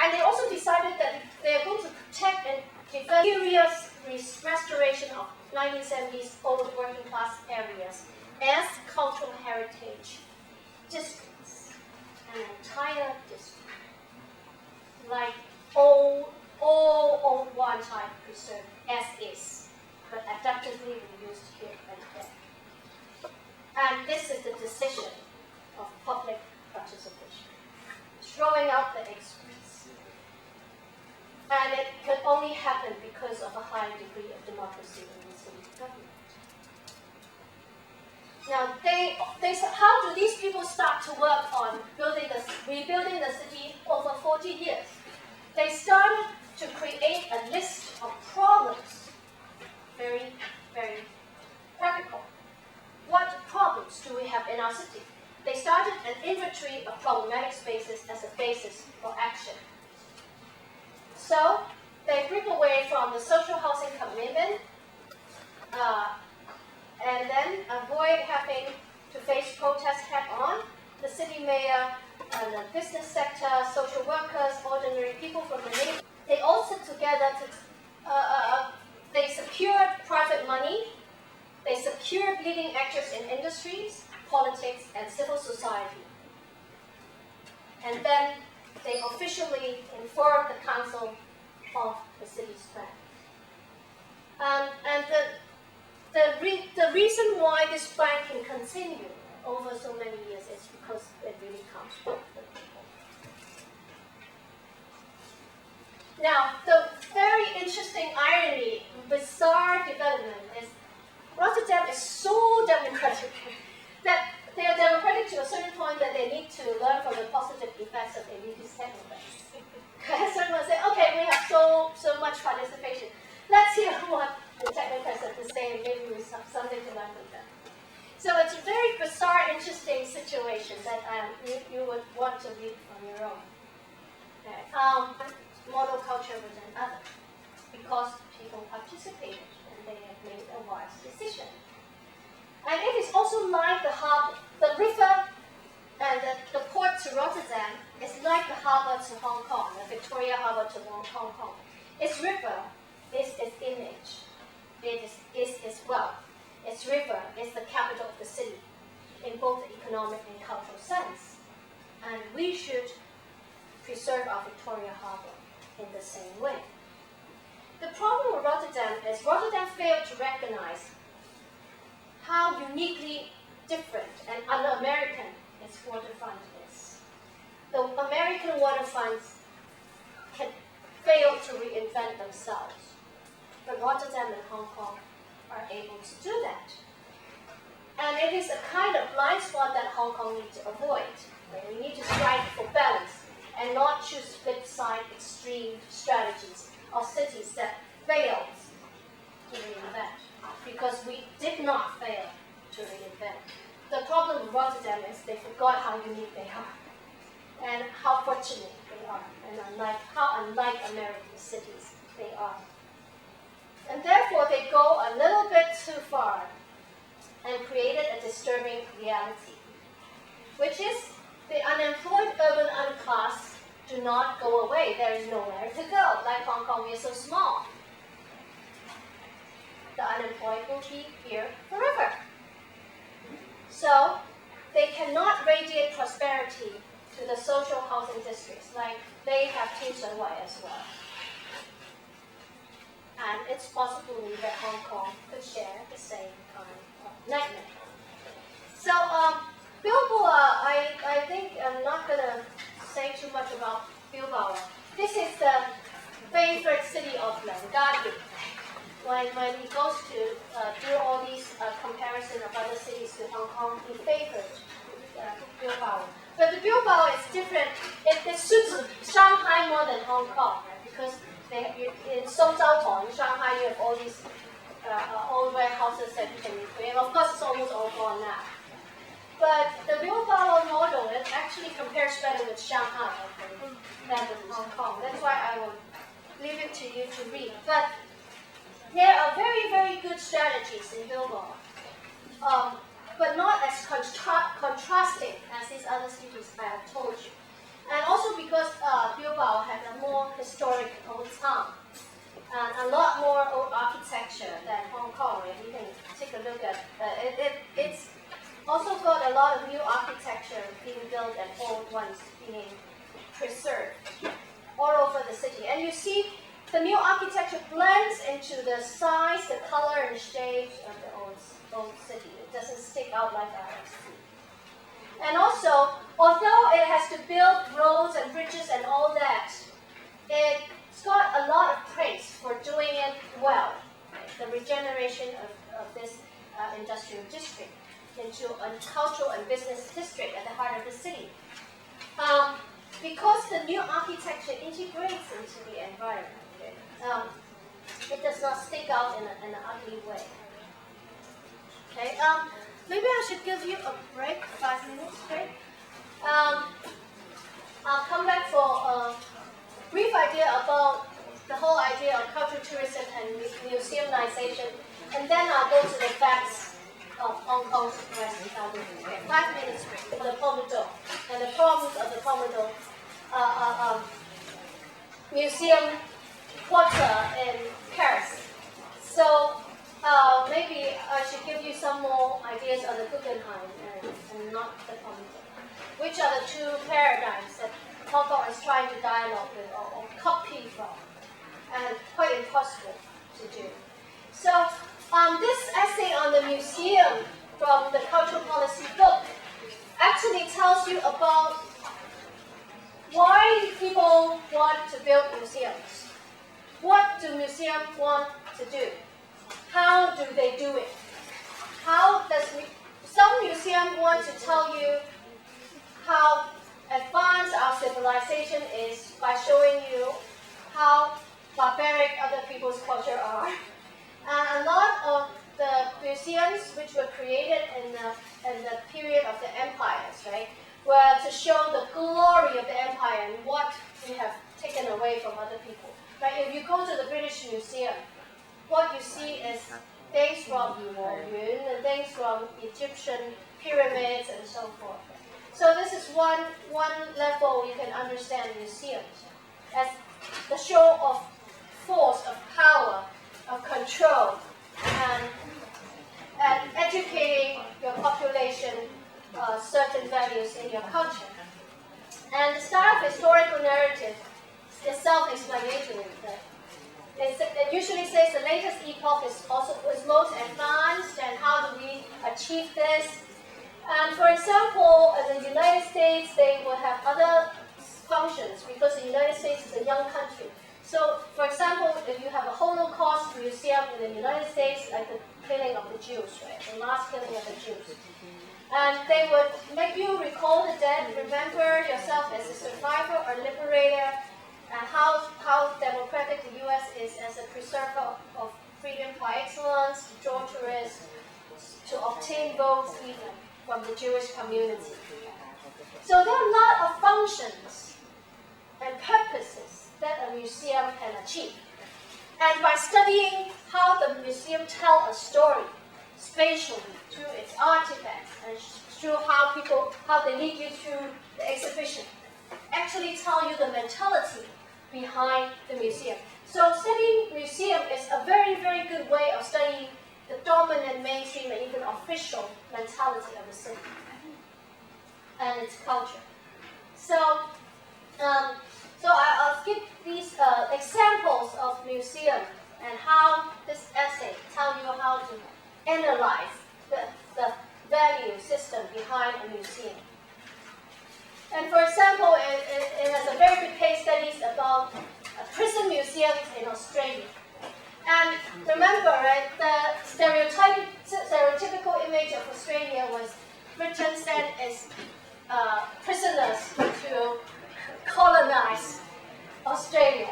And they also decided that they are going to protect and develop serious restoration of 1970s old working class areas as cultural heritage districts, an entire district, like all old one type preserved as is, but adaptively reused here and there. And this is the decision of public participation, throwing out the experts. And it could only happen because of a high degree of democracy in the city government. Now, how do these people start to work on rebuilding the city over 40 years? They started to create a list of problems, very, very practical. What problems do we have in our city? They started an inventory of problematic spaces as a basis for action. So, they break away from the social housing commitment, and then avoid having to face protests head-on. The city mayor, the business sector, social workers, ordinary people from the neighborhood, they all sit together to, they secured private money, they secured leading actors in industries, politics, and civil society. And then they officially informed the council of the city's plan. And the reason why this plan can continue over so many years is because it really comes from the people. Now, the very interesting irony, bizarre development is Rotterdam is so democratic that they are democratic to a certain point that they need to learn from the positive effects of elitist technocrats. Someone say, okay, we have so much participation. Let's hear what the technocrats have to say, and maybe we have something to learn from them. So it's a very bizarre, interesting situation that you would want to read on your own. Okay. Model culture was another, because people participated and they have made a wise decision. And it is also like the harbor, the river and the port to Rotterdam is like the harbor to Hong Kong, the Victoria Harbor to Hong Kong. Its river is its image, it is its wealth. Its river is the capital of the city in both the economic and cultural sense. And we should preserve our Victoria Harbor in the same way. The problem with Rotterdam is Rotterdam failed to recognize how uniquely different and un-American its waterfront is. The American waterfronts can fail to reinvent themselves, but Rotterdam and Hong Kong are able to do that. And it is a kind of blind spot that Hong Kong needs to avoid. We need to strive for balance and not choose flip-side extreme strategies of cities that failed to reinvent, because we did not fail to reinvent. The problem with Rotterdam is they forgot how unique they are and how fortunate they are, and how unlike American cities they are. And therefore, they go a little bit too far and created a disturbing reality, which is the unemployed urban underclass do not go away. There is nowhere to go. Like Hong Kong, we are so small. The unemployed will be here forever. So they cannot radiate prosperity to the social housing districts, like they have Tin Shui Wai as well. And it's possible that Hong Kong could share the same kind of nightmare. So Bilbao, I think I'm not going to say too much about Bilbao. This is the favorite city of Langadi. When he goes to do all these comparison of other cities to Hong Kong, he favored Bilbao. But the Bilbao is different. It suits Shanghai more than Hong Kong, right? Because in Songjiaotong, Shanghai, you have all these old warehouses that you can recreate. Of course, it's almost all gone now. But the Bilbao model, it actually compares better with Shanghai than with Hong Kong. That's why I will leave it to you to read. But there are very, very good strategies in Bilbao, but not as contrasting as these other cities I have told you. And also because Bilbao has a old ones being preserved all over the city. And you see the new architecture blends into the size, the color, and shapes of the old city. It doesn't stick out like ours. And also, although it has to build roads and bridges and all that, it's got a lot of praise for doing it well. The regeneration of this industrial district into a cultural and business district at the heart of the city. Because the new architecture integrates into the environment, it does not stick out in an ugly way. Okay, maybe I should give you a break, 5 minutes break. I'll come back for a brief idea about the whole idea of cultural tourism and museumization, and then I'll go to the facts of Hong Kong's West. 5 minutes break for the Pomodoro and the problems of the Pomodoro Museum Quarter in Paris. So maybe I should give you some more ideas on the Guggenheim and not the Pomodoro. Which are the two paradigms that Hong Kong is trying to dialogue with or copy from, and quite impossible to do. So this essay on the museum from the Cultural Policy book actually tells you about why people want to build museums. What do museums want to do? How do they do it? Some museums want to tell you how advanced our civilization is by showing you how barbaric other people's culture are. And a lot of the museums which were created in the period of the empires, right, were to show the glory of the empire and what we have taken away from other people. Right? If you go to the British Museum, what you see is things from Yuan and things from Egyptian pyramids and so forth. So this is one level you can understand museums as the show of force, of power, of control, and educating your population certain values in your culture. And the style of historical narrative is self-explanatory. It usually says the latest epoch is most advanced, and how do we achieve this? And for example, in the United States, they will have other functions because the United States is a young country. So, for example, if you have a Holocaust museum in the United States, like the killing of the Jews, right, the mass killing of the Jews, and they would make you recall the dead, remember yourself as a survivor or liberator, and how democratic the U.S. is as a preserver of freedom par excellence, to draw tourists, to obtain votes even from the Jewish community. So there are a lot of functions and purposes that a museum can achieve. And by studying how the museum tells a story, spatially, through its artifacts, and through how they lead you through the exhibition, actually tell you the mentality behind the museum. So studying museum is a very, very good way of studying the dominant mainstream and even official mentality of the city and its culture. So I'll give these examples of museum and how this essay tells you how to analyze the value system behind a museum. And for example, it has a very good case studies about prison museums in Australia. And remember, right, the stereotypical image of Australia was Britain sent its prisoners to colonize Australia.